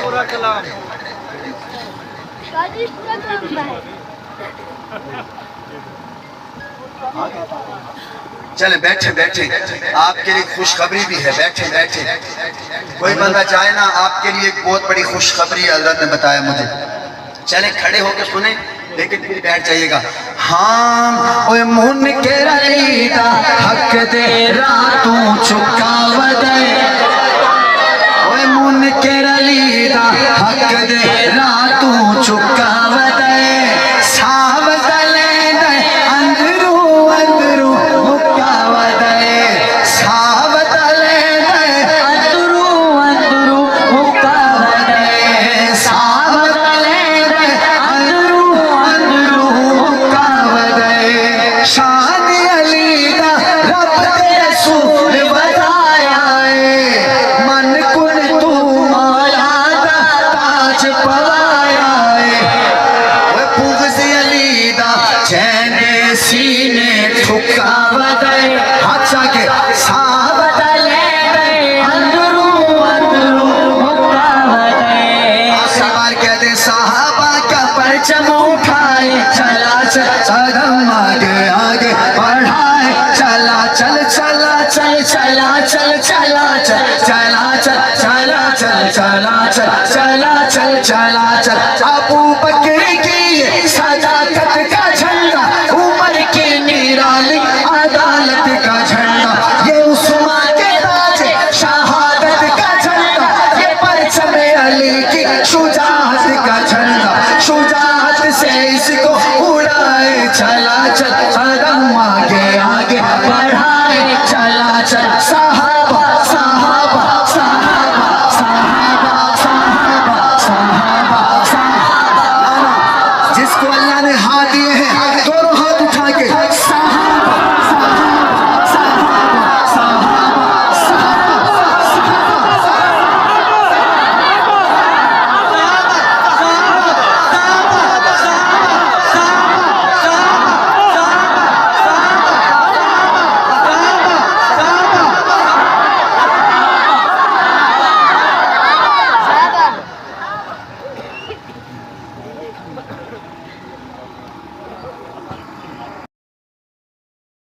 पूरा कलाम चले बैठे बैठे, आपके लिए खुशखबरी भी है। बैठे बैठे, कोई बंदा चाहे ना, आपके लिए एक बहुत बड़ी खुशखबरी हजरत ने बताया मुझे। चले खड़े होकर सुने, लेकिन फिर बैठ जाइएगा। हाँ ओए मुन के रलीदा हक दे रातू चुकावद, ओए मुन के रलीदा हक दे रातू चुकावद, चला चल अबू बकर